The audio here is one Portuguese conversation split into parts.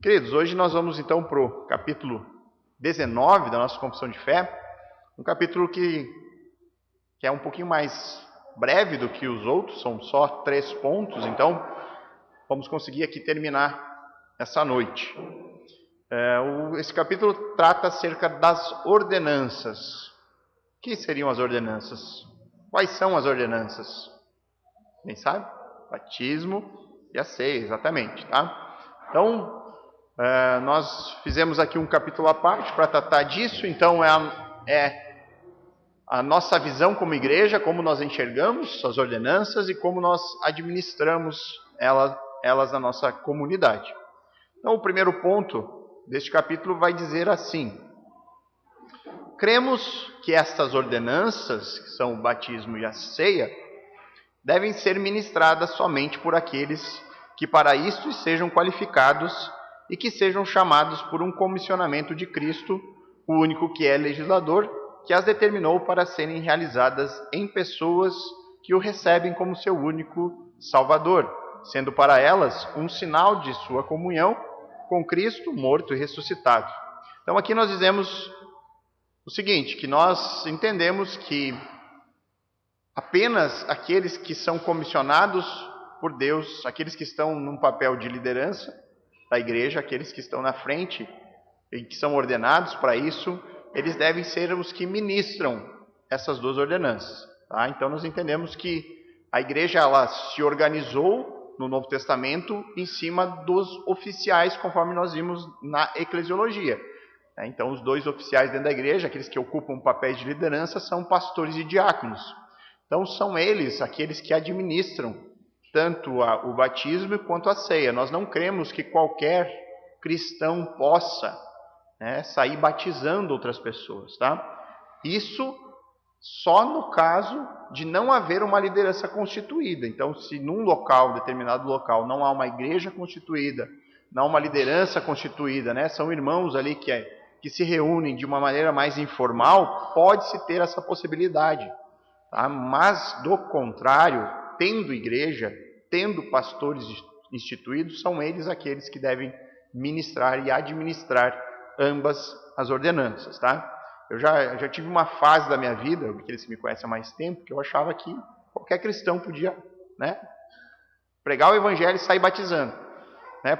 Queridos, hoje nós vamos então para o capítulo 19 da nossa Confissão de Fé, um capítulo que é um pouquinho mais breve do que os outros, são só 3 pontos, então vamos conseguir aqui terminar essa noite. Esse capítulo trata acerca das ordenanças. O que seriam as ordenanças? Quais são as ordenanças? Quem sabe? Batismo e a ceia, exatamente, tá? Então, nós fizemos aqui um capítulo à parte para tratar disso, então é a nossa visão como igreja, como nós enxergamos as ordenanças e como nós administramos elas na nossa comunidade. Então, o primeiro ponto deste capítulo vai dizer assim: cremos que estas ordenanças, que são o batismo e a ceia, devem ser ministradas somente por aqueles que para isto sejam qualificados e que sejam chamados por um comissionamento de Cristo, o único que é legislador, que as determinou para serem realizadas em pessoas que o recebem como seu único Salvador, sendo para elas um sinal de sua comunhão com Cristo, morto e ressuscitado. Então aqui nós dizemos o seguinte, que nós entendemos que apenas aqueles que são comissionados por Deus, aqueles que estão num papel de liderança da igreja, aqueles que estão na frente e que são ordenados para isso, eles devem ser os que ministram essas 2 ordenanças. Tá? Então nós entendemos que a igreja ela se organizou no Novo Testamento em cima dos oficiais, conforme nós vimos na eclesiologia. Então os 2 oficiais dentro da igreja, aqueles que ocupam papéis de liderança, são pastores e diáconos. Então são eles aqueles que administram tanto o batismo quanto a ceia. Nós não cremos que qualquer cristão possa sair batizando outras pessoas. Tá? Isso só no caso de não haver uma liderança constituída. Então, se num determinado local, não há uma igreja constituída, não há uma liderança constituída, são irmãos ali que se reúnem de uma maneira mais informal, pode-se ter essa possibilidade. Tá? Mas, do contrário, tendo igreja, tendo pastores instituídos, são eles aqueles que devem ministrar e administrar ambas as ordenanças. Tá? Eu já tive uma fase da minha vida, aqueles que me conhecem há mais tempo, que eu achava que qualquer cristão podia pregar o evangelho e sair batizando.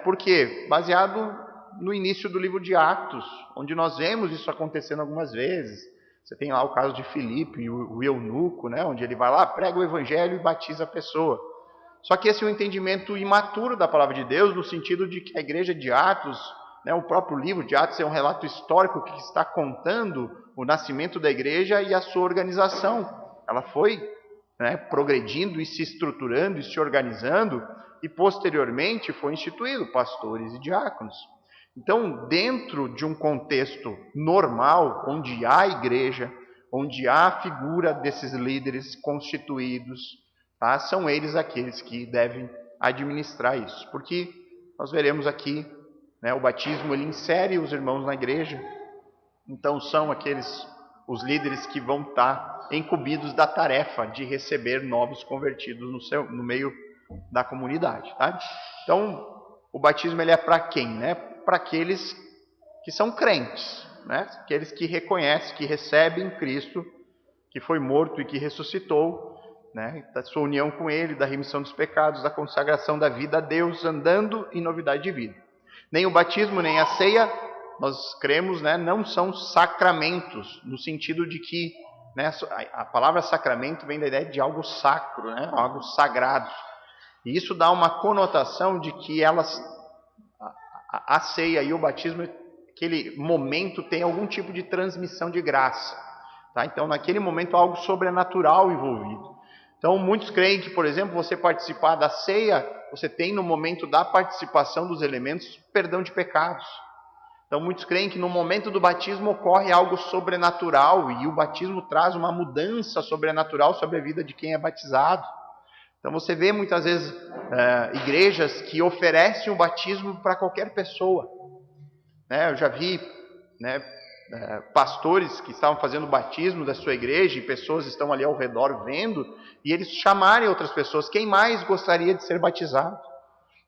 Por quê? Baseado no início do livro de Atos, onde nós vemos isso acontecendo algumas vezes. Você tem lá o caso de Filipe, o eunuco, onde ele vai lá, prega o evangelho e batiza a pessoa. Só que esse é um entendimento imaturo da palavra de Deus, no sentido de que a igreja de Atos, o próprio livro de Atos é um relato histórico que está contando o nascimento da igreja e a sua organização. Ela foi progredindo e se estruturando e se organizando, e posteriormente foi instituído pastores e diáconos. Então, dentro de um contexto normal, onde há igreja, onde há a figura desses líderes constituídos, tá? São eles aqueles que devem administrar isso. Porque nós veremos aqui, o batismo ele insere os irmãos na igreja, então são os líderes que vão estar incumbidos da tarefa de receber novos convertidos no meio da comunidade. Tá? Então, o batismo ele é para quem? Para aqueles que são crentes, aqueles que reconhecem, que recebem Cristo, que foi morto e que ressuscitou, da sua união com Ele, da remissão dos pecados, da consagração da vida a Deus, andando em novidade de vida. Nem o batismo, nem a ceia, nós cremos, não são sacramentos, no sentido de que a palavra sacramento vem da ideia de algo sacro, algo sagrado. E isso dá uma conotação de que a ceia e o batismo, aquele momento, tem algum tipo de transmissão de graça. Tá? Então, naquele momento, há algo sobrenatural envolvido. Então, muitos creem que, por exemplo, você participar da ceia, você tem no momento da participação dos elementos, perdão de pecados. Então, muitos creem que no momento do batismo ocorre algo sobrenatural, e o batismo traz uma mudança sobrenatural sobre a vida de quem é batizado. Então você vê muitas vezes igrejas que oferecem o batismo para qualquer pessoa. Eu já vi pastores que estavam fazendo o batismo da sua igreja e pessoas estão ali ao redor vendo, e eles chamarem outras pessoas, quem mais gostaria de ser batizado?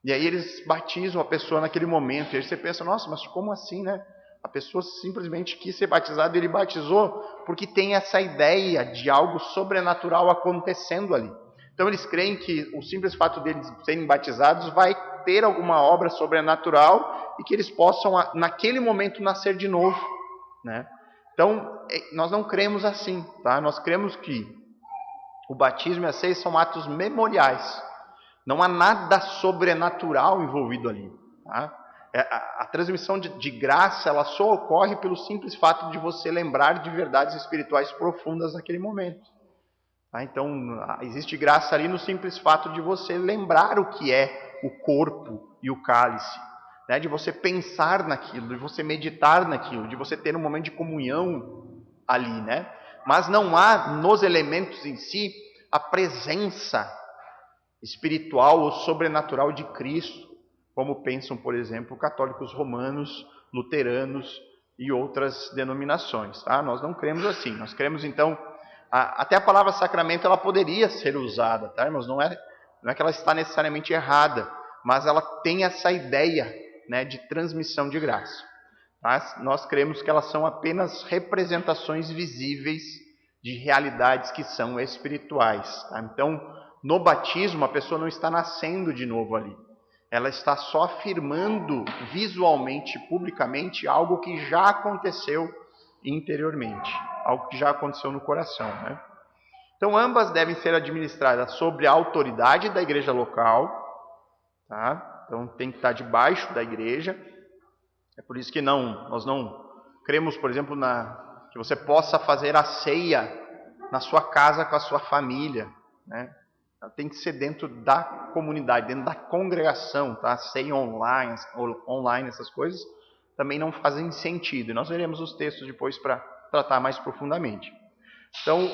E aí eles batizam a pessoa naquele momento. E aí você pensa, nossa, mas como assim, né? A pessoa simplesmente quis ser batizada e ele batizou porque tem essa ideia de algo sobrenatural acontecendo ali. Então eles creem que o simples fato deles serem batizados vai ter alguma obra sobrenatural e que eles possam, naquele momento, nascer de novo, né? Então, nós não cremos assim, tá? Nós cremos que o batismo e a ceia são atos memoriais. Não há nada sobrenatural envolvido ali, tá? A transmissão de graça, ela só ocorre pelo simples fato de você lembrar de verdades espirituais profundas naquele momento. Tá? Então, existe graça ali no simples fato de você lembrar o que é o corpo e o cálice, né? De você pensar naquilo, de você meditar naquilo, de você ter um momento de comunhão ali, né? Mas não há nos elementos em si a presença espiritual ou sobrenatural de Cristo, como pensam, por exemplo, católicos romanos, luteranos e outras denominações. Tá? Nós não cremos assim. Nós cremos, então, até a palavra sacramento ela poderia ser usada, tá, irmãos? Não é que ela está necessariamente errada, mas ela tem essa ideia, né, de transmissão de graça. Tá? Nós cremos que elas são apenas representações visíveis de realidades que são espirituais. Tá? Então, no batismo, a pessoa não está nascendo de novo ali. Ela está só afirmando visualmente, publicamente, algo que já aconteceu interiormente. Algo que já aconteceu no coração, né? Então, ambas devem ser administradas sobre a autoridade da igreja local. Tá? Então, tem que estar debaixo da igreja. É por isso que nós não cremos, por exemplo, que você possa fazer a ceia na sua casa com a sua família, né? Tem que ser dentro da comunidade, dentro da congregação, tá? Ceia online, essas coisas também não fazem sentido. E nós veremos os textos depois para tratar mais profundamente. Então,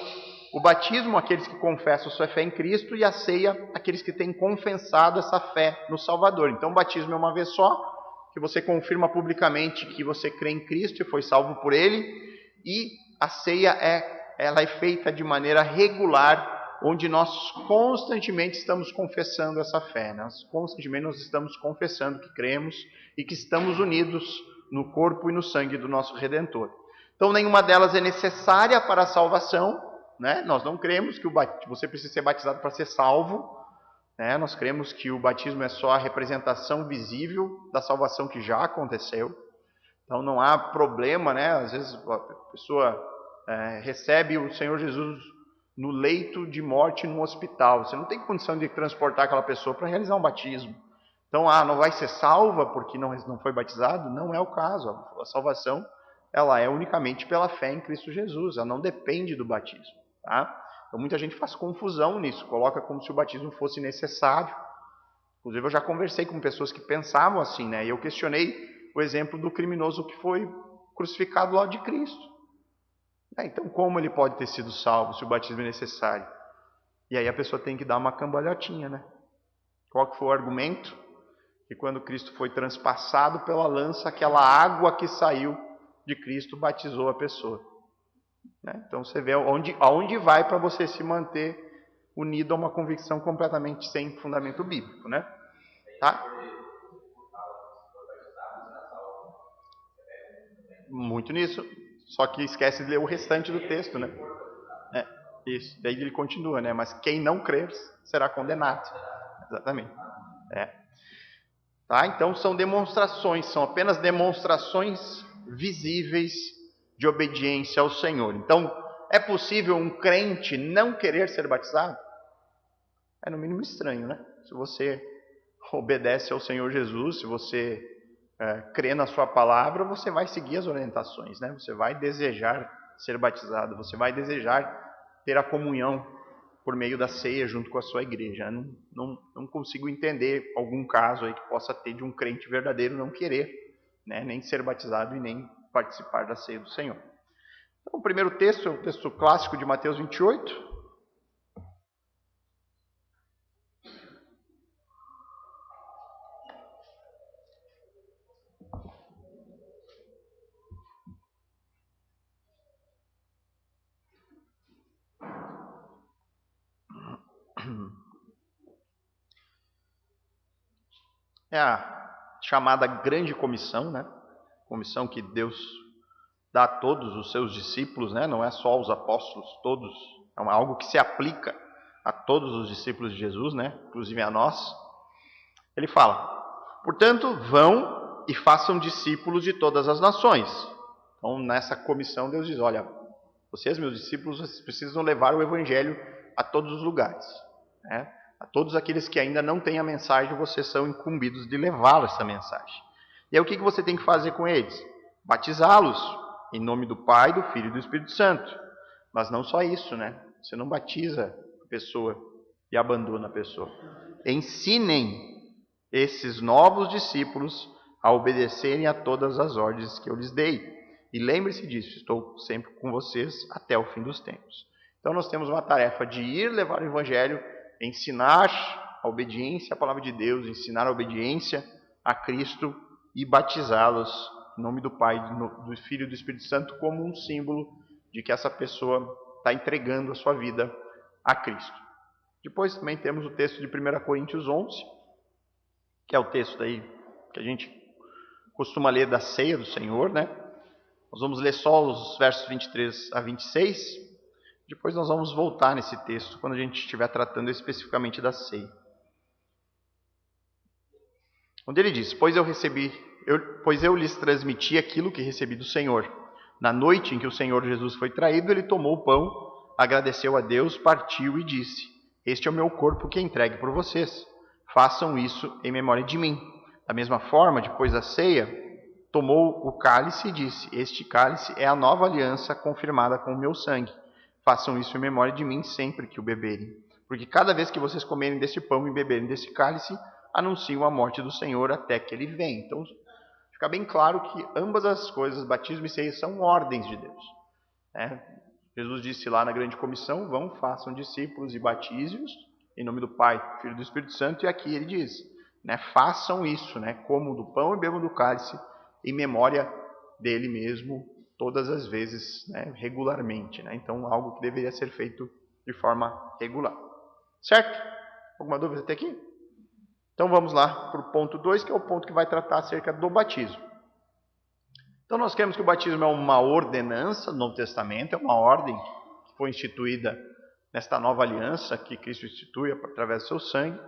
o batismo, aqueles que confessam sua fé em Cristo, e a ceia, aqueles que têm confessado essa fé no Salvador. Então, o batismo é uma vez só, que você confirma publicamente que você crê em Cristo e foi salvo por Ele, e a ceia ela é feita de maneira regular, onde nós constantemente estamos confessando essa fé. Constantemente nós estamos confessando que cremos e que estamos unidos no corpo e no sangue do nosso Redentor. Então, nenhuma delas é necessária para a salvação, né? Nós não cremos que você precisa ser batizado para ser salvo, né? Nós cremos que o batismo é só a representação visível da salvação que já aconteceu. Então, não há problema, né? Às vezes a pessoa recebe o Senhor Jesus no leito de morte no hospital. Você não tem condição de transportar aquela pessoa para realizar um batismo. Então, não vai ser salva porque não foi batizado? Não é o caso. A salvação ela é unicamente pela fé em Cristo Jesus. Ela não depende do batismo. Tá? Então, muita gente faz confusão nisso. Coloca como se o batismo fosse necessário. Inclusive, eu já conversei com pessoas que pensavam assim, né? E eu questionei o exemplo do criminoso que foi crucificado ao lado de Cristo. Então, como ele pode ter sido salvo se o batismo é necessário? E aí a pessoa tem que dar uma cambalhotinha, né? Qual que foi o argumento? Que quando Cristo foi transpassado pela lança, aquela água que saiu de Cristo batizou a pessoa. Né? Então você vê aonde vai para você se manter unido a uma convicção completamente sem fundamento bíblico, né? Tá? Muito nisso. Só que esquece de ler o restante do texto, né? Isso. Daí ele continua, né? Mas quem não crer será condenado. Exatamente. Tá? Então são demonstrações, são apenas demonstrações visíveis de obediência ao Senhor. Então, é possível um crente não querer ser batizado? É no mínimo estranho, né? Se você obedece ao Senhor Jesus, se você crê na sua palavra, você vai seguir as orientações, né? Você vai desejar ser batizado, você vai desejar ter a comunhão por meio da ceia junto com a sua igreja. Não consigo entender algum caso aí que possa ter de um crente verdadeiro não querer, né, nem ser batizado e nem participar da ceia do Senhor. Então, o primeiro texto é o texto clássico de Mateus 28. É a chamada grande comissão, né? Comissão que Deus dá a todos os seus discípulos, né? Não é só aos apóstolos, todos. É algo que se aplica a todos os discípulos de Jesus, né? Inclusive a nós. Ele fala: portanto, vão e façam discípulos de todas as nações. Então, nessa comissão, Deus diz: olha, vocês, meus discípulos, vocês precisam levar o evangelho a todos os lugares, né? A todos aqueles que ainda não têm a mensagem, vocês são incumbidos de levar essa mensagem. E aí o que você tem que fazer com eles? Batizá-los em nome do Pai, do Filho e do Espírito Santo. Mas não só isso, né? Você não batiza a pessoa e abandona a pessoa. Ensinem esses novos discípulos a obedecerem a todas as ordens que eu lhes dei. E lembre-se disso, estou sempre com vocês até o fim dos tempos. Então nós temos uma tarefa de ir levar o Evangelho, ensinar a obediência à palavra de Deus, ensinar a obediência a Cristo e batizá-los em nome do Pai, do Filho e do Espírito Santo, como um símbolo de que essa pessoa está entregando a sua vida a Cristo. Depois também temos o texto de 1 Coríntios 11, que é o texto aí que a gente costuma ler da ceia do Senhor, né? Nós vamos ler só os versos 23 a 26. Depois nós vamos voltar nesse texto quando a gente estiver tratando especificamente da ceia. Onde ele diz: pois eu lhes transmiti aquilo que recebi do Senhor. Na noite em que o Senhor Jesus foi traído, ele tomou o pão, agradeceu a Deus, partiu e disse: este é o meu corpo que é entregue por vocês. Façam isso em memória de mim. Da mesma forma, depois da ceia, tomou o cálice e disse: este cálice é a nova aliança confirmada com o meu sangue. Façam isso em memória de mim sempre que o beberem. Porque cada vez que vocês comerem desse pão e beberem desse cálice, anunciam a morte do Senhor até que ele venha. Então, fica bem claro que ambas as coisas, batismo e ceia, são ordens de Deus, né? Jesus disse lá na grande comissão: vão, façam discípulos e batize-os em nome do Pai, do Filho e do Espírito Santo. E aqui ele diz, né, façam isso, né, comam do pão e bebam do cálice em memória dele mesmo, todas as vezes, né, regularmente, né? Então, algo que deveria ser feito de forma regular. Certo? Alguma dúvida até aqui? Então, vamos lá para o ponto 2, que é o ponto que vai tratar acerca do batismo. Então, nós cremos que o batismo é uma ordenança do Novo Testamento, é uma ordem que foi instituída nesta nova aliança que Cristo institui através do seu sangue.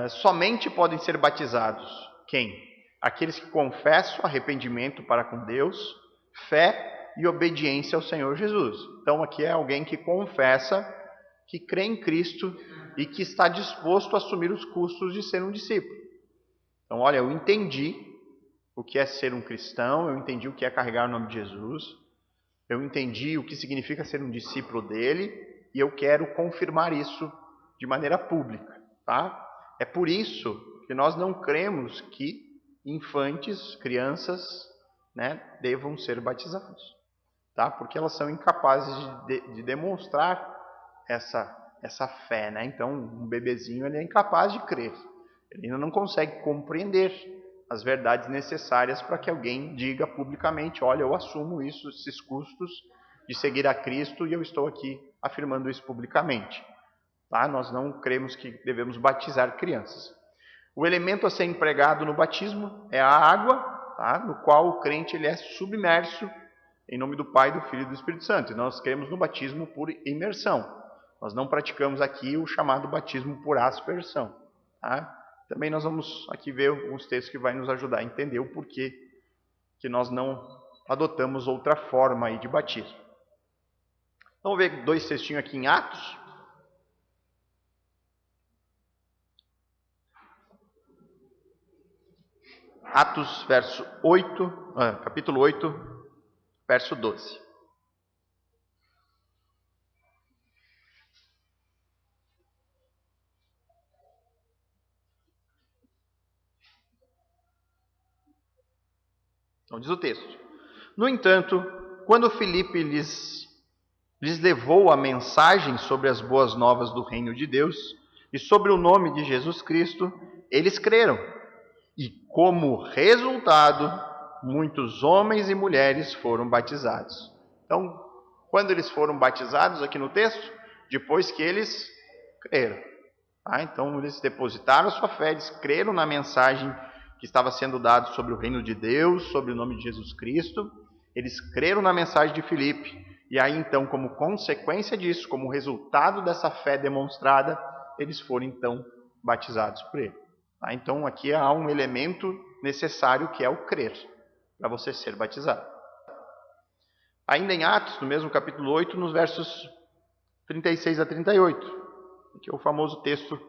Somente podem ser batizados quem? Aqueles que confessam arrependimento para com Deus, fé e obediência ao Senhor Jesus. Então, aqui é alguém que confessa que crê em Cristo e que está disposto a assumir os custos de ser um discípulo. Então, olha, eu entendi o que é ser um cristão, eu entendi o que é carregar o nome de Jesus, eu entendi o que significa ser um discípulo dele e eu quero confirmar isso de maneira pública, tá? É por isso que nós não cremos que infantes, crianças, né, devam ser batizados, tá? Porque elas são incapazes de demonstrar essa fé, né? Então, um bebezinho, ele é incapaz de crer, ele ainda não consegue compreender as verdades necessárias para que alguém diga publicamente: olha, eu assumo isso, esses custos de seguir a Cristo, e eu estou aqui afirmando isso publicamente, tá? Nós não cremos que devemos batizar crianças. O elemento a ser empregado no batismo é a água, tá? No qual o crente ele é submerso em nome do Pai, do Filho e do Espírito Santo. E nós cremos no batismo por imersão. Nós não praticamos aqui o chamado batismo por aspersão, tá? Também nós vamos aqui ver alguns textos que vai nos ajudar a entender o porquê que nós não adotamos outra forma aí de batismo. Vamos ver 2 textinhos aqui em Atos. Atos, capítulo 8, verso 12. Então diz o texto: no entanto, quando Filipe lhes levou a mensagem sobre as boas novas do reino de Deus e sobre o nome de Jesus Cristo, eles creram. E como resultado, muitos homens e mulheres foram batizados. Então, quando eles foram batizados aqui no texto? Depois que eles creram. Então eles depositaram a sua fé, eles creram na mensagem que estava sendo dada sobre o reino de Deus, sobre o nome de Jesus Cristo. Eles creram na mensagem de Filipe. E aí então, como consequência disso, como resultado dessa fé demonstrada, eles foram então batizados por ele. Então aqui há um elemento necessário que é o crer, para você ser batizado. Ainda em Atos, no mesmo capítulo 8, nos versos 36 a 38, que é o famoso texto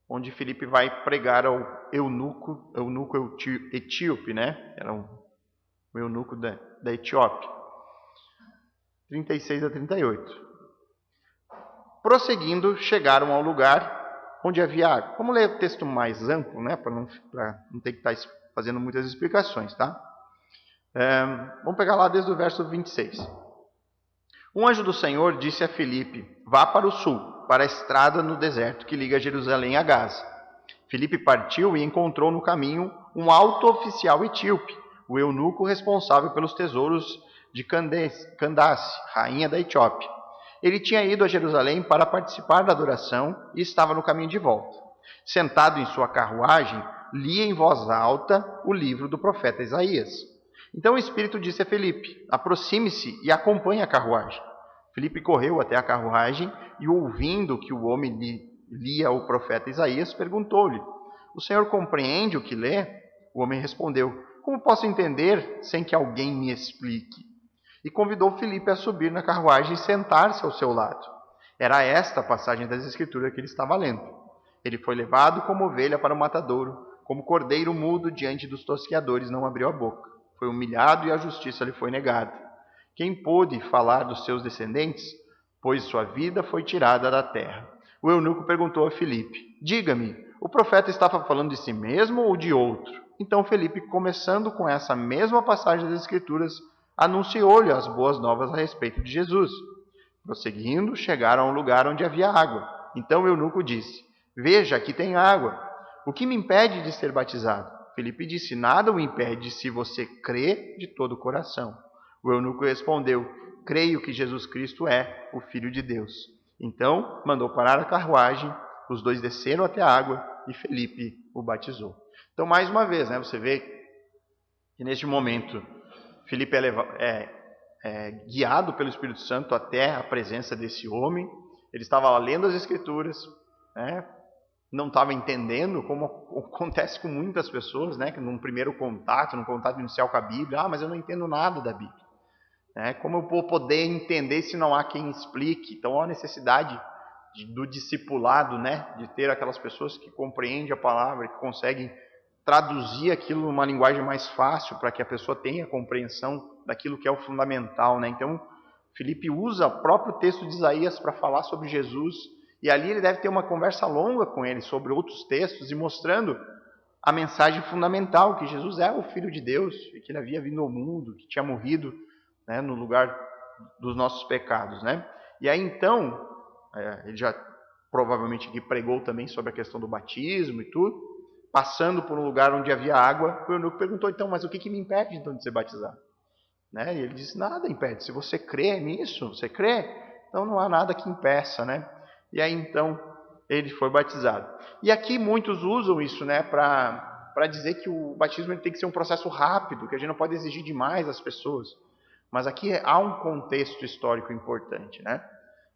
onde Filipe vai pregar ao eunuco etíope, né? Era o eunuco da Etiópia. 36 a 38. Prosseguindo, chegaram ao lugar onde havia água. Vamos ler o texto mais amplo, né? Para não ter que estar fazendo muitas explicações, tá? Vamos pegar lá desde o verso 26. Um anjo do Senhor disse a Filipe: vá para o sul, para a estrada no deserto que liga Jerusalém a Gaza. Filipe partiu e encontrou no caminho um alto oficial etíope, o eunuco responsável pelos tesouros de Candace, rainha da Etiópia. Ele tinha ido a Jerusalém para participar da adoração e estava no caminho de volta. Sentado em sua carruagem, lia em voz alta o livro do profeta Isaías. Então o Espírito disse a Filipe: aproxime-se e acompanhe a carruagem. Filipe correu até a carruagem e, ouvindo que o homem lia o profeta Isaías, perguntou-lhe: o senhor compreende o que lê? O homem respondeu: como posso entender sem que alguém me explique? E convidou Filipe a subir na carruagem e sentar-se ao seu lado. Era esta a passagem das Escrituras que ele estava lendo. Ele foi levado como ovelha para o matadouro, como cordeiro mudo diante dos tosqueadores não abriu a boca. Foi humilhado e a justiça lhe foi negada. Quem pôde falar dos seus descendentes? Pois sua vida foi tirada da terra. O eunuco perguntou a Filipe: diga-me, o profeta estava falando de si mesmo ou de outro? Então Filipe, começando com essa mesma passagem das Escrituras, anunciou-lhe as boas novas a respeito de Jesus. Prosseguindo, chegaram a um lugar onde havia água. Então o eunuco disse: veja, aqui tem água. O que me impede de ser batizado? Filipe disse: nada o impede se você crê de todo o coração. O eunuco respondeu: creio que Jesus Cristo é o Filho de Deus. Então mandou parar a carruagem, os dois desceram até a água e Filipe o batizou. Então, mais uma vez, né, você vê que neste momento Filipe é guiado pelo Espírito Santo até a presença desse homem. Ele estava lá lendo as Escrituras, né, não estava entendendo, como acontece com muitas pessoas, né, que num primeiro contato, num contato inicial com a Bíblia: mas eu não entendo nada da Bíblia. Como eu vou poder entender se não há quem explique? Então há a necessidade do discipulado, né? De ter aquelas pessoas que compreendem a palavra, que conseguem traduzir aquilo numa linguagem mais fácil para que a pessoa tenha compreensão daquilo que é o fundamental, né? Então Filipe usa o próprio texto de Isaías para falar sobre Jesus, e ali ele deve ter uma conversa longa com ele sobre outros textos e mostrando a mensagem fundamental, que Jesus é o Filho de Deus, e que ele havia vindo ao mundo, que tinha morrido, né, no lugar dos nossos pecados, né? E aí então, ele já provavelmente aqui pregou também sobre a questão do batismo e tudo. Passando por um lugar onde havia água, o eunuco perguntou: então, mas o que me impede então de ser batizado? Né? E ele disse: nada impede. Se você crê nisso, você crê, então não há nada que impeça, né? E aí então ele foi batizado. E aqui muitos usam isso, né, para dizer que o batismo ele tem que ser um processo rápido, que a gente não pode exigir demais das pessoas. Mas aqui há um contexto histórico importante, né?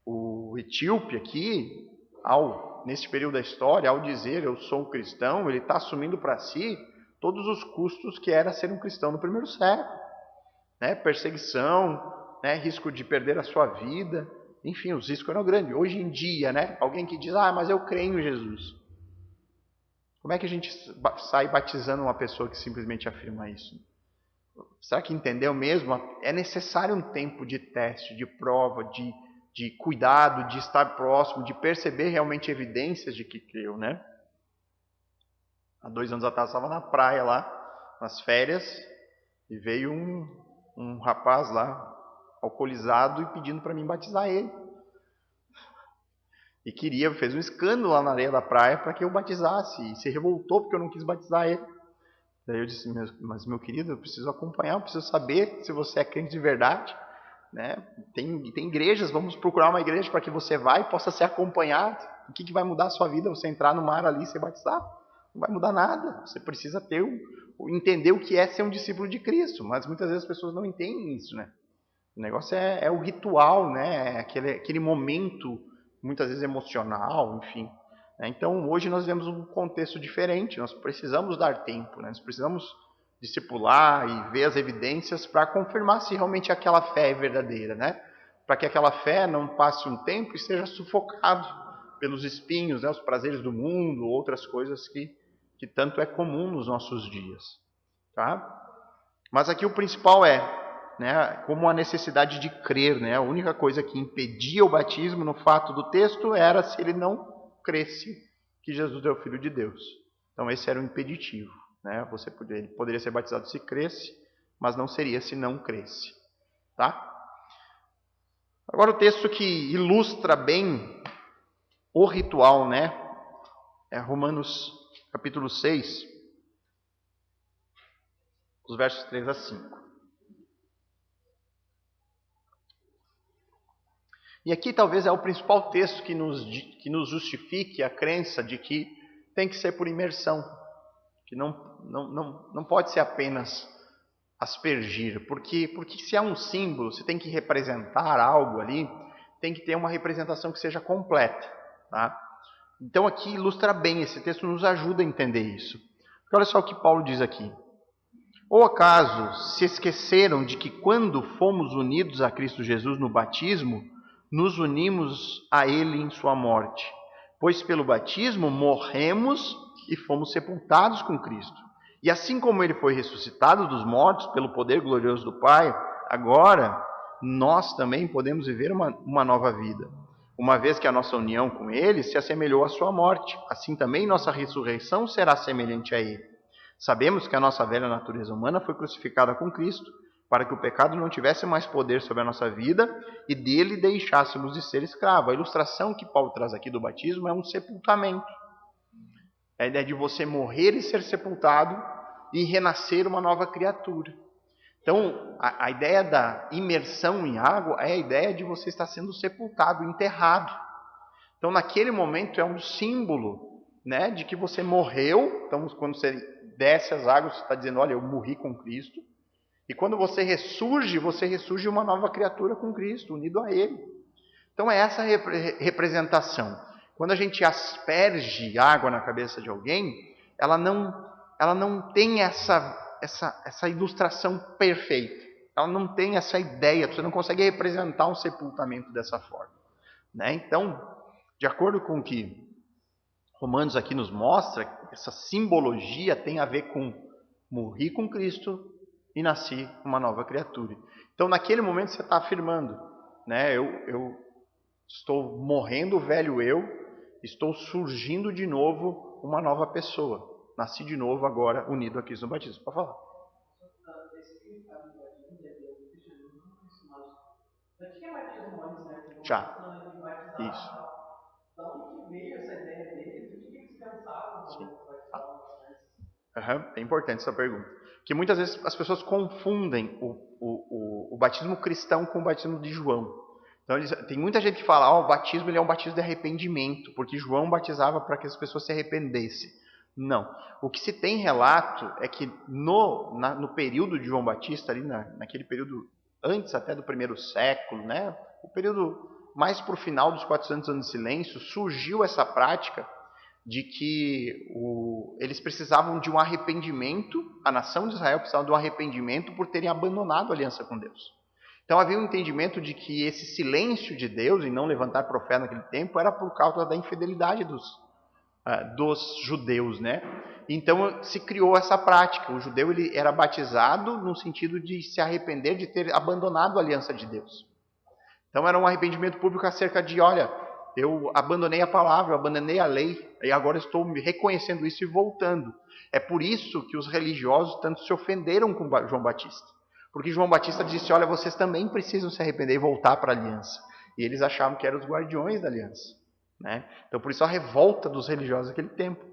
O etíope aqui, nesse período da história, ao dizer eu sou um cristão, ele está assumindo para si todos os custos que era ser um cristão no primeiro século, né? Perseguição, né? Risco de perder a sua vida, enfim, os riscos eram grandes. Hoje em dia, né? Alguém que diz: mas eu creio em Jesus. Como é que a gente sai batizando uma pessoa que simplesmente afirma isso? Será que entendeu mesmo? É necessário um tempo de teste, de prova, de cuidado, de estar próximo, de perceber realmente evidências de que creu, né? Há 2 anos atrás eu estava na praia lá, nas férias, e veio um rapaz lá, alcoolizado, e pedindo para mim batizar ele. E fez um escândalo lá na areia da praia para que eu batizasse, e se revoltou porque eu não quis batizar ele. Daí eu disse: mas meu querido, eu preciso acompanhar, eu preciso saber se você é crente de verdade, né? Tem igrejas, vamos procurar uma igreja para que você vá e possa ser acompanhado. O que vai mudar a sua vida? Você entrar no mar ali e ser batizado? Não vai mudar nada. Você precisa entender o que é ser um discípulo de Cristo, mas muitas vezes as pessoas não entendem isso, né? O negócio é o ritual, né? Aquele momento, muitas vezes emocional, enfim. Então, hoje nós vemos um contexto diferente. Nós precisamos dar tempo, né? Nós precisamos discipular e ver as evidências para confirmar se realmente aquela fé é verdadeira, né? Para que aquela fé não passe um tempo e seja sufocado pelos espinhos, né? Os prazeres do mundo, outras coisas que tanto é comum nos nossos dias, tá? Mas aqui o principal né, como a necessidade de crer, né? A única coisa que impedia o batismo no fato do texto era se ele não cresce que Jesus é o Filho de Deus. Então esse era o impeditivo, né? Ele poderia ser batizado se cresce, mas não seria se não cresce, tá? Agora o texto que ilustra bem o ritual, né? É Romanos capítulo 6, os versos 3 a 5. E aqui talvez é o principal texto que nos justifique a crença de que tem que ser por imersão, que não pode ser apenas aspergir, porque se é um símbolo, se tem que representar algo ali, tem que ter uma representação que seja completa, tá? Então aqui ilustra bem, esse texto nos ajuda a entender isso. Porque olha só o que Paulo diz aqui. Ou acaso se esqueceram de que quando fomos unidos a Cristo Jesus no batismo, nos unimos a Ele em sua morte? Pois pelo batismo morremos e fomos sepultados com Cristo. E assim como Ele foi ressuscitado dos mortos pelo poder glorioso do Pai, agora nós também podemos viver uma nova vida. Uma vez que a nossa união com Ele se assemelhou à sua morte, assim também nossa ressurreição será semelhante a Ele. Sabemos que a nossa velha natureza humana foi crucificada com Cristo, para que o pecado não tivesse mais poder sobre a nossa vida e dele deixássemos de ser escravo. A ilustração que Paulo traz aqui do batismo é um sepultamento. É a ideia de você morrer e ser sepultado e renascer uma nova criatura. Então, a ideia da imersão em água é a ideia de você estar sendo sepultado, enterrado. Então, naquele momento é um símbolo, né, de que você morreu. Então, quando você desce as águas, você está dizendo, olha, eu morri com Cristo. E quando você ressurge uma nova criatura com Cristo, unido a Ele. Então é essa representação. Quando a gente asperge água na cabeça de alguém, ela não tem essa ilustração perfeita. Ela não tem essa ideia, você não consegue representar um sepultamento dessa forma, né? Então, de acordo com o que Romanos aqui nos mostra, essa simbologia tem a ver com morrer com Cristo e nasci uma nova criatura. Então, naquele momento, você está afirmando, né? Eu estou morrendo o velho eu, estou surgindo de novo uma nova pessoa. Nasci de novo agora, unido a Cristo no batismo. Pode falar. Já. Isso. Da onde veio essa ideia deles? O que eles pensavam? Sim. É importante essa pergunta. Porque muitas vezes as pessoas confundem o batismo cristão com o batismo de João. Então, tem muita gente que fala, o batismo ele é um batismo de arrependimento, porque João batizava para que as pessoas se arrependessem. Não. O que se tem relato é que no período de João Batista, ali naquele período antes até do primeiro século, né, o período mais para o final dos 400 anos de silêncio, surgiu essa prática de que eles precisavam de um arrependimento, a nação de Israel precisava de um arrependimento por terem abandonado a aliança com Deus. Então havia um entendimento de que esse silêncio de Deus em não levantar profeta naquele tempo era por causa da infidelidade dos judeus, né? Então se criou essa prática. O judeu ele era batizado no sentido de se arrepender de ter abandonado a aliança de Deus. Então era um arrependimento público acerca de, olha, eu abandonei a palavra, eu abandonei a lei, e agora estou me reconhecendo isso e voltando. É por isso que os religiosos tanto se ofenderam com João Batista. Porque João Batista disse, olha, vocês também precisam se arrepender e voltar para a aliança. E eles achavam que eram os guardiões da aliança, né? Então por isso a revolta dos religiosos naquele tempo.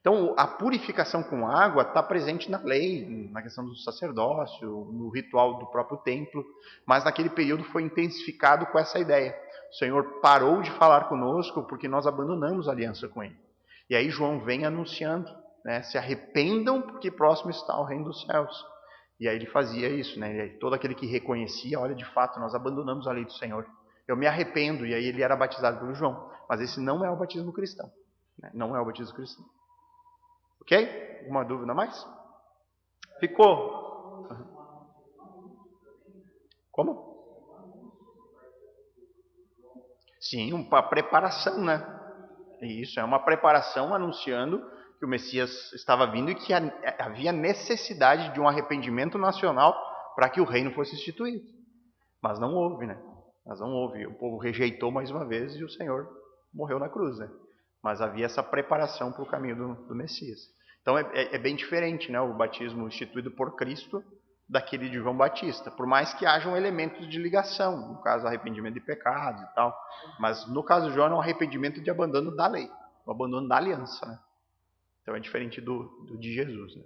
Então, a purificação com água está presente na lei, na questão do sacerdócio, no ritual do próprio templo, mas naquele período foi intensificado com essa ideia. O Senhor parou de falar conosco porque nós abandonamos a aliança com Ele. E aí João vem anunciando, né, se arrependam porque próximo está o reino dos céus. E aí ele fazia isso, né? Todo aquele que reconhecia, olha, de fato, nós abandonamos a lei do Senhor. Eu me arrependo, e aí ele era batizado pelo João. Mas esse não é o batismo cristão. Né? Não é o batismo cristão. Ok? Alguma dúvida mais? Ficou? Como? Sim, uma preparação, né? Isso, é uma preparação anunciando que o Messias estava vindo e que havia necessidade de um arrependimento nacional para que o reino fosse instituído. Mas não houve, né? Mas não houve. O povo rejeitou mais uma vez e o Senhor morreu na cruz, né? Mas havia essa preparação para o caminho do Messias. Então é bem diferente, né? O batismo instituído por Cristo daquele de João Batista, por mais que hajam elementos de ligação, no caso arrependimento de pecados e tal, mas no caso de João é um arrependimento de abandono da lei, o abandono da aliança, né? Então é diferente do de Jesus, né?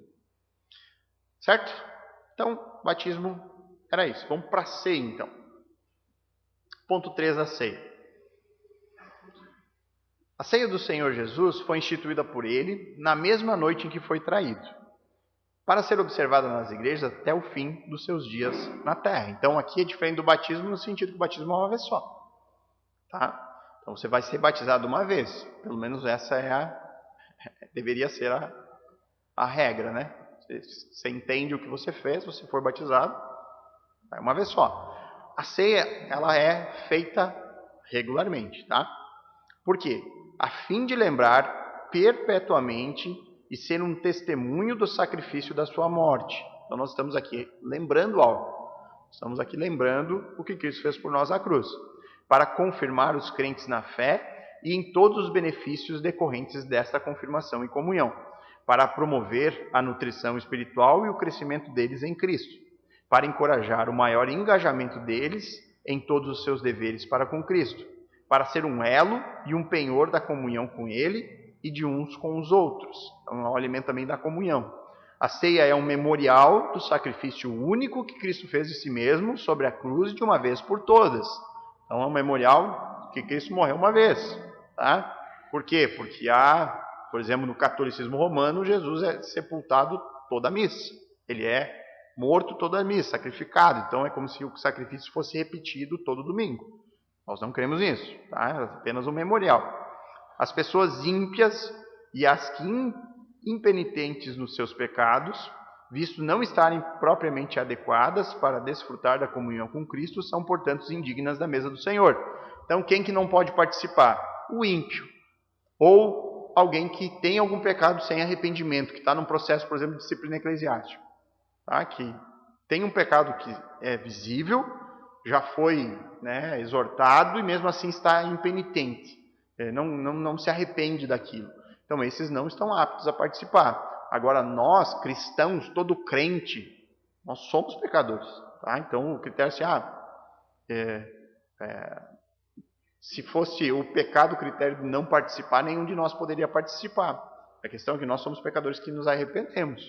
Certo? Então, batismo era isso. Vamos para a ceia, então. Ponto 3 da ceia. A ceia do Senhor Jesus foi instituída por Ele na mesma noite em que foi traído, para ser observada nas igrejas até o fim dos seus dias na terra. Então aqui é diferente do batismo no sentido que o batismo é uma vez só. Tá? Então você vai ser batizado uma vez. Pelo menos essa deveria ser a regra, né? Você entende o que você fez, você for batizado, é uma vez só. A ceia, ela é feita regularmente, tá? Por quê? A fim de lembrar perpetuamente e ser um testemunho do sacrifício da sua morte. Então nós estamos aqui lembrando algo. Estamos aqui lembrando o que Cristo fez por nós na cruz, para confirmar os crentes na fé e em todos os benefícios decorrentes desta confirmação e comunhão, para promover a nutrição espiritual e o crescimento deles em Cristo, para encorajar o maior engajamento deles em todos os seus deveres para com Cristo, para ser um elo e um penhor da comunhão com Ele e de uns com os outros. Então é um alimento também da comunhão. A ceia é um memorial do sacrifício único que Cristo fez de si mesmo sobre a cruz de uma vez por todas. Então é um memorial que Cristo morreu uma vez. Tá? Por quê? Porque por exemplo, no catolicismo romano, Jesus é sepultado toda a missa. Ele é morto toda a missa, sacrificado. Então é como se o sacrifício fosse repetido todo domingo. Nós não cremos nisso, tá? É apenas um memorial. As pessoas ímpias e as que impenitentes nos seus pecados, visto não estarem propriamente adequadas para desfrutar da comunhão com Cristo, são, portanto, indignas da mesa do Senhor. Então, quem que não pode participar? O ímpio. Ou alguém que tem algum pecado sem arrependimento, que está num processo, por exemplo, de disciplina eclesiástica. Tá? Que tem um pecado que é visível, já foi, né, exortado e mesmo assim está impenitente. Não se arrepende daquilo. Então esses não estão aptos a participar. Agora nós, cristãos, todo crente, nós somos pecadores. Tá? Então o critério é assim, se fosse o pecado o critério de não participar, nenhum de nós poderia participar. A questão é que nós somos pecadores que nos arrependemos.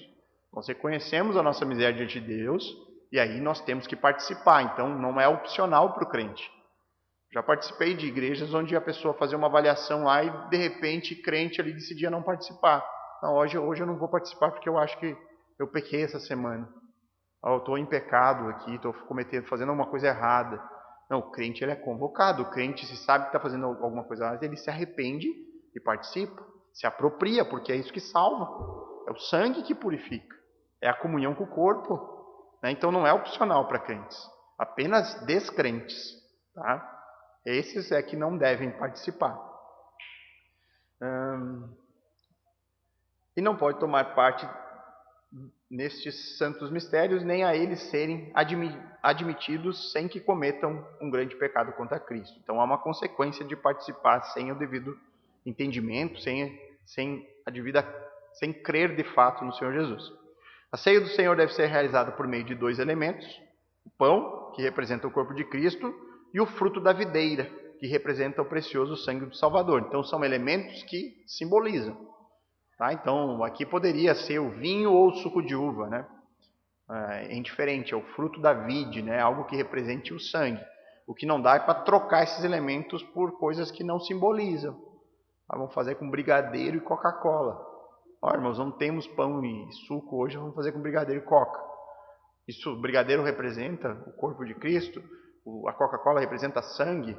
Nós reconhecemos a nossa miséria diante de Deus e aí nós temos que participar. Então não é opcional para o crente. Já participei de igrejas onde a pessoa fazia uma avaliação lá e de repente crente ali decidia não participar. Não, hoje eu não vou participar porque eu acho que eu pequei essa semana. Eu estou em pecado aqui, estou fazendo alguma coisa errada. Não, o crente ele é convocado. O crente, se sabe que está fazendo alguma coisa errada, ele se arrepende e participa. Se apropria, porque é isso que salva. É o sangue que purifica. É a comunhão com o corpo. Né? Então não é opcional para crentes. Apenas descrentes. Tá? Esses é que não devem participar. E não pode tomar parte nestes santos mistérios, nem a eles serem admitidos sem que cometam um grande pecado contra Cristo. Então há uma consequência de participar sem o devido entendimento, sem crer de fato no Senhor Jesus. A ceia do Senhor deve ser realizada por meio de 2 elementos: o pão, que representa o corpo de Cristo, e o fruto da videira, que representa o precioso sangue do Salvador. Então são elementos que simbolizam. Tá? Então, aqui poderia ser o vinho ou o suco de uva, né? É indiferente, é o fruto da vide, né? Algo que represente o sangue. O que não dá é para trocar esses elementos por coisas que não simbolizam. Vamos fazer com brigadeiro e Coca-Cola. Ó, irmãos, não temos pão e suco hoje, vamos fazer com brigadeiro e Coca. Isso, o brigadeiro representa o corpo de Cristo? A Coca-Cola representa sangue?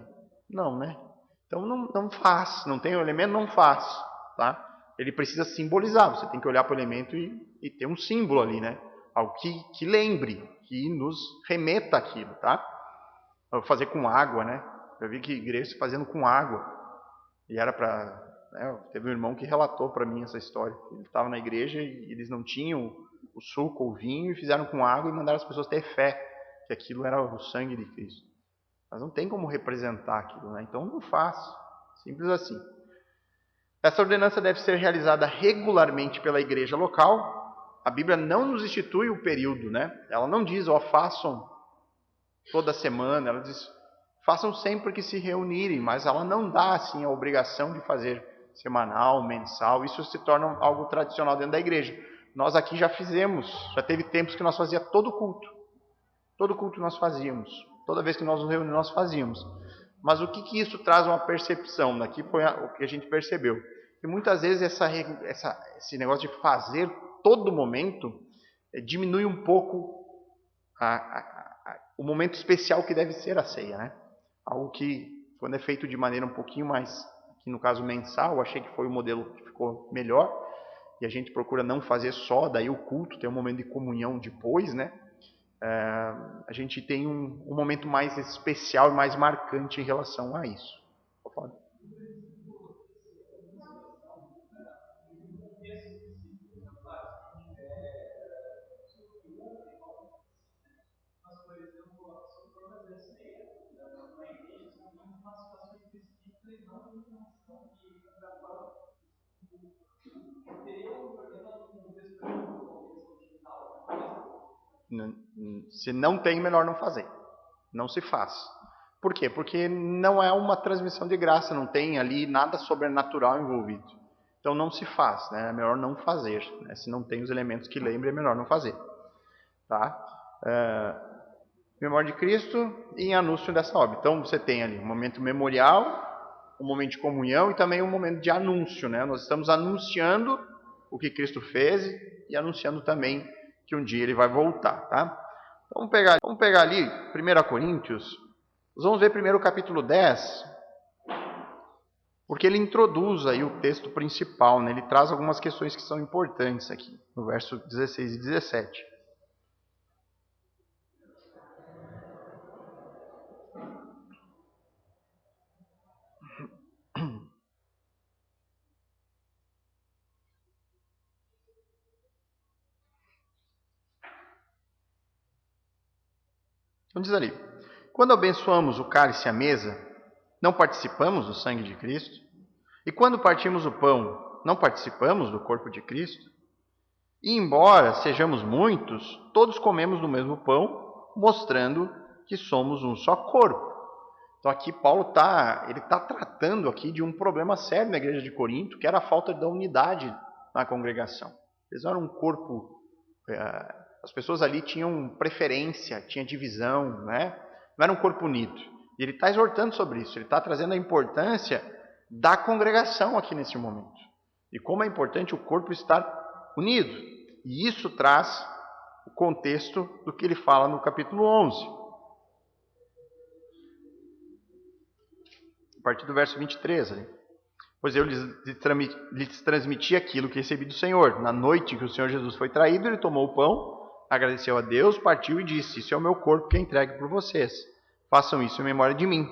Não, né? Então não faz, não tem o elemento, não faz, tá? Ele precisa simbolizar, você tem que olhar para o elemento e ter um símbolo ali, né? Algo que lembre, que nos remeta àquilo, tá? Vou fazer com água, né? Eu vi que igreja fazendo com água. E era para... Né? Teve um irmão que relatou para mim essa história. Ele estava na igreja e eles não tinham o suco ou o vinho e fizeram com água e mandaram as pessoas ter fé que aquilo era o sangue de Cristo. Mas não tem como representar aquilo, né? Então não faz. Simples assim. Essa ordenança deve ser realizada regularmente pela igreja local. A Bíblia não nos institui o período, né? Ela não diz, ó, façam toda semana. Ela diz, façam sempre que se reunirem, mas ela não dá, assim, a obrigação de fazer semanal, mensal. Isso se torna algo tradicional dentro da igreja. Nós aqui já fizemos, já teve tempos que nós fazíamos todo culto. Todo culto nós fazíamos. Toda vez que nós nos reunimos, nós fazíamos. Mas o que isso traz uma percepção? Daqui foi o que a gente percebeu. Que muitas vezes esse negócio de fazer todo momento diminui um pouco o momento especial que deve ser a ceia, né? Algo que, quando é feito de maneira um pouquinho mais, aqui no caso mensal, eu achei que foi o modelo que ficou melhor. E a gente procura não fazer só, daí o culto, tem um momento de comunhão depois, né? A gente tem um momento mais especial e mais marcante em relação a isso. Vou falar. Se não tem, melhor não fazer. Não se faz. Por quê? Porque não é uma transmissão de graça, não tem ali nada sobrenatural envolvido. Então não se faz, né? É melhor não fazer. Né? Se não tem os elementos que lembrem, é melhor não fazer. Tá? Memória de Cristo e em anúncio dessa obra. Então você tem ali um momento memorial, um momento de comunhão e também um momento de anúncio. Né? Nós estamos anunciando o que Cristo fez e anunciando também que um dia ele vai voltar. Tá? Vamos pegar ali 1 Coríntios. Nós vamos ver primeiro o capítulo 10, porque ele introduz aí o texto principal, né? Ele traz algumas questões que são importantes aqui, no verso 16 e 17. Então diz ali, quando abençoamos o cálice e a mesa, não participamos do sangue de Cristo? E quando partimos o pão, não participamos do corpo de Cristo? E embora sejamos muitos, todos comemos do mesmo pão, mostrando que somos um só corpo. Então aqui Paulo está tratando aqui de um problema sério na igreja de Corinto, que era a falta da unidade na congregação. Eles não eram um corpo, as pessoas ali tinham preferência, tinha divisão, né? Não era um corpo unido. E ele está exortando sobre isso, ele está trazendo a importância da congregação aqui nesse momento. E como é importante o corpo estar unido. E isso traz o contexto do que ele fala no capítulo 11. A partir do verso 23. Ali. Pois eu lhes transmiti aquilo que recebi do Senhor. Na noite que o Senhor Jesus foi traído, ele tomou o pão, agradeceu a Deus, partiu e disse, isso é o meu corpo que é entregue por vocês. Façam isso em memória de mim.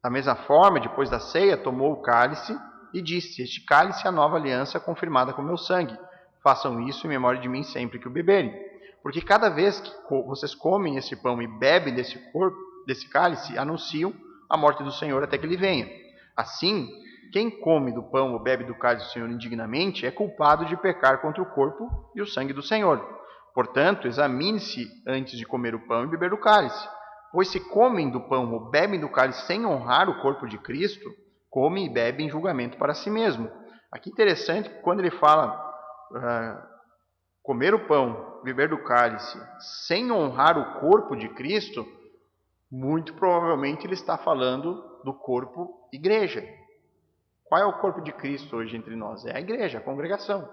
Da mesma forma, depois da ceia, tomou o cálice e disse, este cálice é a nova aliança confirmada com meu sangue. Façam isso em memória de mim sempre que o beberem. Porque cada vez que vocês comem esse pão e bebem desse cálice, anunciam a morte do Senhor até que ele venha. Assim, quem come do pão ou bebe do cálice do Senhor indignamente é culpado de pecar contra o corpo e o sangue do Senhor. Portanto, examine-se antes de comer o pão e beber do cálice. Pois se comem do pão ou bebem do cálice sem honrar o corpo de Cristo, comem e bebem em julgamento para si mesmo. Aqui interessante que quando ele fala comer o pão, beber do cálice, sem honrar o corpo de Cristo, muito provavelmente ele está falando do corpo igreja. Qual é o corpo de Cristo hoje entre nós? É a igreja, a congregação.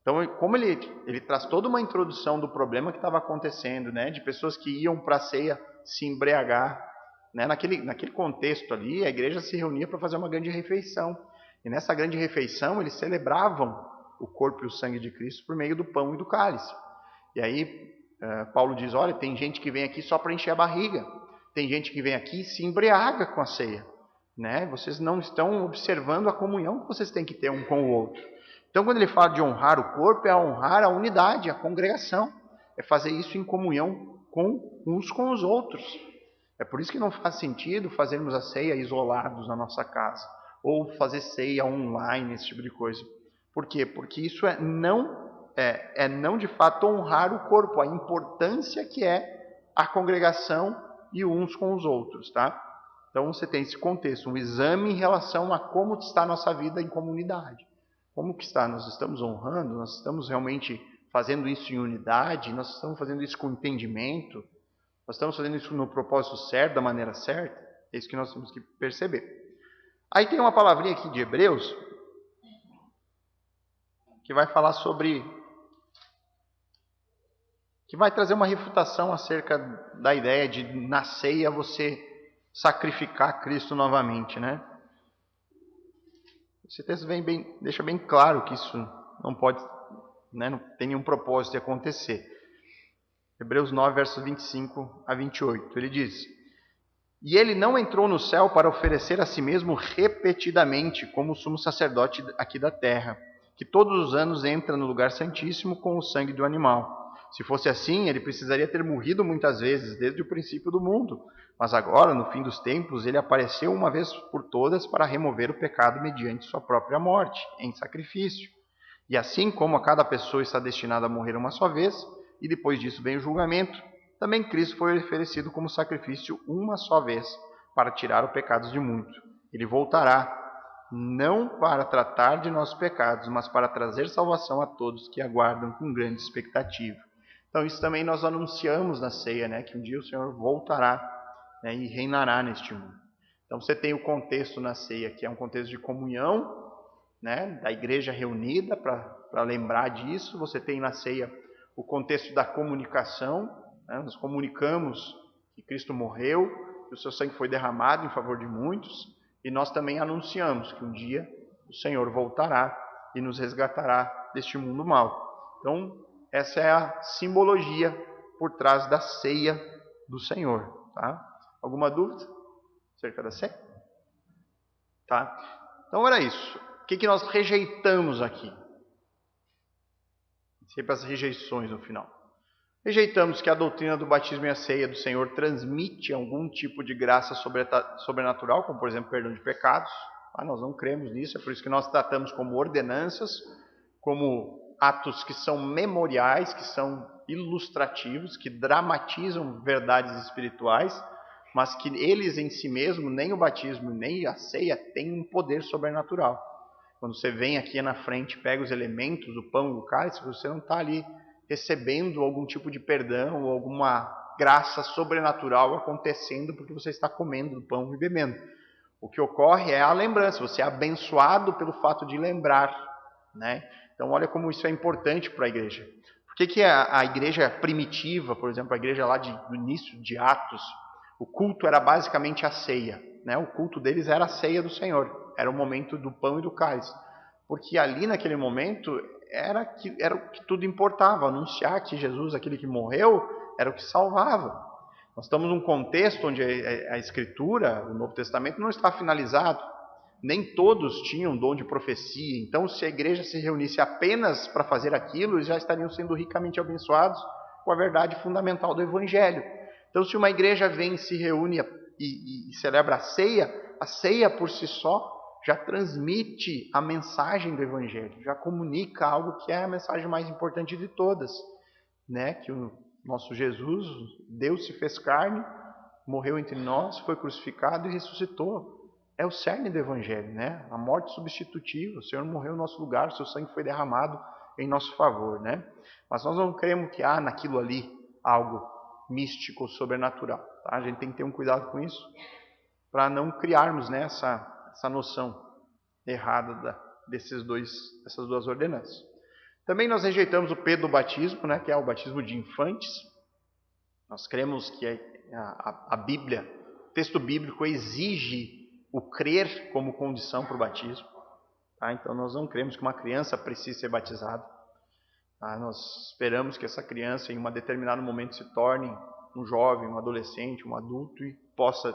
Então, como ele traz toda uma introdução do problema que estava acontecendo, né, de pessoas que iam para a ceia se embriagar, né, naquele contexto ali, a igreja se reunia para fazer uma grande refeição. E nessa grande refeição, eles celebravam o corpo e o sangue de Cristo por meio do pão e do cálice. E aí, Paulo diz, olha, tem gente que vem aqui só para encher a barriga. Tem gente que vem aqui e se embriaga com a ceia. Né? Vocês não estão observando a comunhão que vocês têm que ter um com o outro. Então, quando ele fala de honrar o corpo, é honrar a unidade, a congregação. É fazer isso em comunhão uns com os outros. É por isso que não faz sentido fazermos a ceia isolados na nossa casa. Ou fazer ceia online, esse tipo de coisa. Por quê? Porque isso é não de fato honrar o corpo, a importância que é a congregação e uns com os outros, tá? Então você tem esse contexto, um exame em relação a como está a nossa vida em comunidade. Como que está? Nós estamos honrando? Nós estamos realmente fazendo isso em unidade? Nós estamos fazendo isso com entendimento? Nós estamos fazendo isso no propósito certo, da maneira certa? É isso que nós temos que perceber. Aí tem uma palavrinha aqui de Hebreus, que vai falar sobre... que vai trazer uma refutação acerca da ideia de, na ceia, você sacrificar Cristo novamente, né? Esse texto deixa bem claro que isso não pode, né, não tem nenhum propósito de acontecer. Hebreus 9, versos 25 a 28. Ele diz: E ele não entrou no céu para oferecer a si mesmo repetidamente, como o sumo sacerdote aqui da terra, que todos os anos entra no lugar santíssimo com o sangue do animal. Se fosse assim, ele precisaria ter morrido muitas vezes, desde o princípio do mundo. Mas agora, no fim dos tempos, ele apareceu uma vez por todas para remover o pecado mediante sua própria morte, em sacrifício. E assim como a cada pessoa está destinada a morrer uma só vez, e depois disso vem o julgamento, também Cristo foi oferecido como sacrifício uma só vez, para tirar os pecados de muitos. Ele voltará, não para tratar de nossos pecados, mas para trazer salvação a todos que aguardam com grande expectativa. Então isso também nós anunciamos na ceia, né, que um dia o Senhor voltará, né, e reinará neste mundo. Então você tem o contexto na ceia, que é um contexto de comunhão, né, da igreja reunida para lembrar disso. Você tem na ceia o contexto da comunicação, né, nós comunicamos que Cristo morreu, que o seu sangue foi derramado em favor de muitos, e nós também anunciamos que um dia o Senhor voltará e nos resgatará deste mundo mau. Então, essa é a simbologia por trás da ceia do Senhor. Tá? Alguma dúvida acerca da ceia? Tá? Então era isso. O que nós rejeitamos aqui? Sempre as rejeições no final. Rejeitamos que a doutrina do batismo e a ceia do Senhor transmite algum tipo de graça sobrenatural, como por exemplo perdão de pecados. Nós não cremos nisso, é por isso que nós tratamos como ordenanças, como atos que são memoriais, que são ilustrativos, que dramatizam verdades espirituais, mas que eles em si mesmos, nem o batismo nem a ceia, têm um poder sobrenatural. Quando você vem aqui na frente, pega os elementos, o pão e o cálice, você não está ali recebendo algum tipo de perdão ou alguma graça sobrenatural acontecendo porque você está comendo o pão e bebendo. O que ocorre é a lembrança, você é abençoado pelo fato de lembrar, né? Então olha como isso é importante para a igreja. Por que a igreja primitiva, por exemplo, a igreja lá do início de Atos, o culto era basicamente a ceia, né? O culto deles era a ceia do Senhor, era o momento do pão e do cálice, porque ali naquele momento era o que tudo importava, anunciar que Jesus, aquele que morreu, era o que salvava. Nós estamos num contexto onde a Escritura, o Novo Testamento, não está finalizado. Nem todos tinham dom de profecia. Então, se a igreja se reunisse apenas para fazer aquilo, eles já estariam sendo ricamente abençoados com a verdade fundamental do Evangelho. Então, se uma igreja vem, se reúne e celebra a ceia por si só já transmite a mensagem do Evangelho, já comunica algo que é a mensagem mais importante de todas, né? Que o nosso Jesus, Deus se fez carne, morreu entre nós, foi crucificado e ressuscitou. É o cerne do Evangelho, né? A morte substitutiva, o Senhor morreu no nosso lugar, o seu sangue foi derramado em nosso favor, né? Mas nós não cremos que há naquilo ali algo místico, sobrenatural. Tá? A gente tem que ter um cuidado com isso, para não criarmos, né, essa noção errada dessas duas ordenanças. Também nós rejeitamos o pedobatismo, né, que é o batismo de infantes. Nós cremos que a Bíblia, o texto bíblico, exige o crer como condição para o batismo. Tá? Então nós não cremos que uma criança precise ser batizada. Tá? Nós esperamos que essa criança, em um determinado momento, se torne um jovem, um adolescente, um adulto e possa,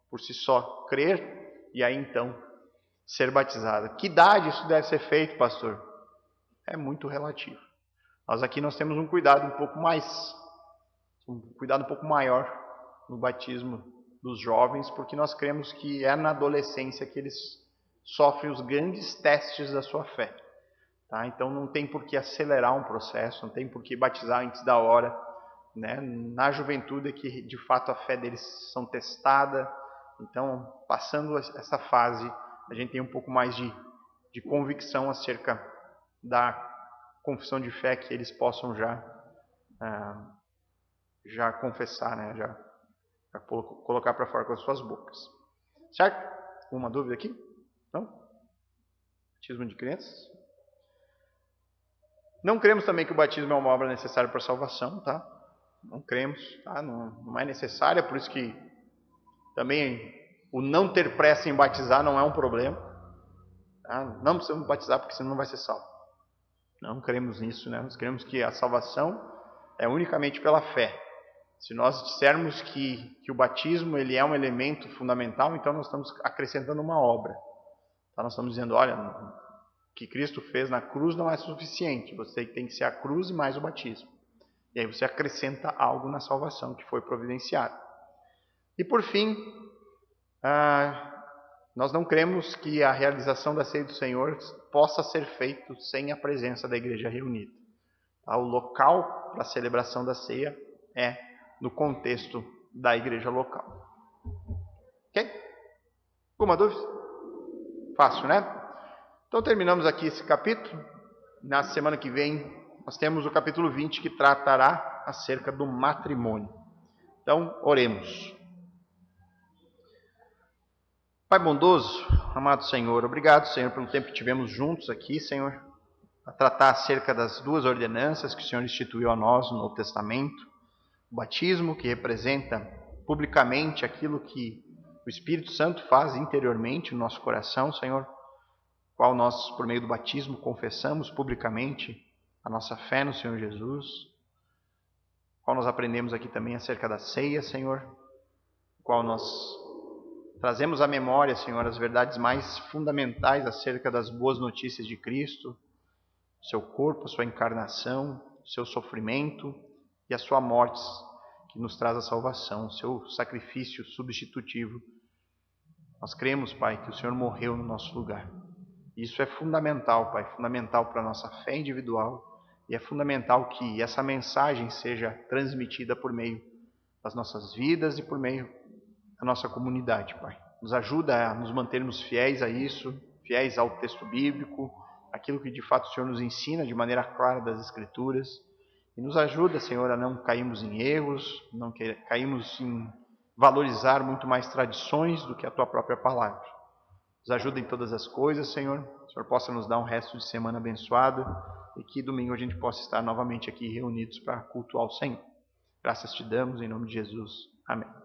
por si só, crer e aí então ser batizada. Que idade isso deve ser feito, pastor? É muito relativo. Nós temos um cuidado um pouco maior no batismo dos jovens, porque nós cremos que é na adolescência que eles sofrem os grandes testes da sua fé. Tá? Então não tem por que acelerar um processo, não tem por que batizar antes da hora. Né? Na juventude é que de fato a fé deles são testada. Então, passando essa fase, a gente tem um pouco mais de convicção acerca da confissão de fé que eles possam já confessar, né? já colocar para fora com as suas bocas. Certo? Alguma dúvida aqui? Não? Batismo de crianças? Não cremos também que o batismo é uma obra necessária para a salvação, tá? Não cremos, tá? Não é necessária, por isso que também o não ter pressa em batizar não é um problema. Tá? Não precisamos batizar porque senão não vai ser salvo. Não cremos nisso, né? Nós cremos que a salvação é unicamente pela fé. Se nós dissermos que o batismo ele é um elemento fundamental, então nós estamos acrescentando uma obra. Tá? Nós estamos dizendo, olha, o que Cristo fez na cruz não é suficiente. Você tem que ser a cruz e mais o batismo. E aí você acrescenta algo na salvação que foi providenciado. E por fim, nós não cremos que a realização da ceia do Senhor possa ser feita sem a presença da igreja reunida. Tá? O local para a celebração da ceia é no contexto da igreja local. Ok? Alguma dúvida? Fácil, né? Então terminamos aqui esse capítulo. Na semana que vem nós temos o capítulo 20 que tratará acerca do matrimônio. Então oremos. Pai bondoso, amado Senhor, obrigado, Senhor, pelo tempo que tivemos juntos aqui, Senhor, a tratar acerca das duas ordenanças que o Senhor instituiu a nós no Novo Testamento. O batismo, que representa publicamente aquilo que o Espírito Santo faz interiormente no nosso coração, Senhor, qual nós, por meio do batismo, confessamos publicamente a nossa fé no Senhor Jesus, qual nós aprendemos aqui também acerca da ceia, Senhor, qual nós trazemos à memória, Senhor, as verdades mais fundamentais acerca das boas notícias de Cristo, seu corpo, sua encarnação, seu sofrimento e a sua morte, que nos traz a salvação, seu sacrifício substitutivo. Nós cremos, Pai, que o Senhor morreu no nosso lugar. Isso é fundamental, Pai, fundamental para a nossa fé individual, e é fundamental que essa mensagem seja transmitida por meio das nossas vidas e por meio da nossa comunidade, Pai. Nos ajuda a nos mantermos fiéis a isso, fiéis ao texto bíblico, aquilo que de fato o Senhor nos ensina de maneira clara das Escrituras. E nos ajuda, Senhor, a não cairmos em erros, não cairmos em valorizar muito mais tradições do que a Tua própria palavra. Nos ajuda em todas as coisas, Senhor. O Senhor possa nos dar um resto de semana abençoado e que domingo a gente possa estar novamente aqui reunidos para cultuar o Senhor. Graças te damos em nome de Jesus. Amém.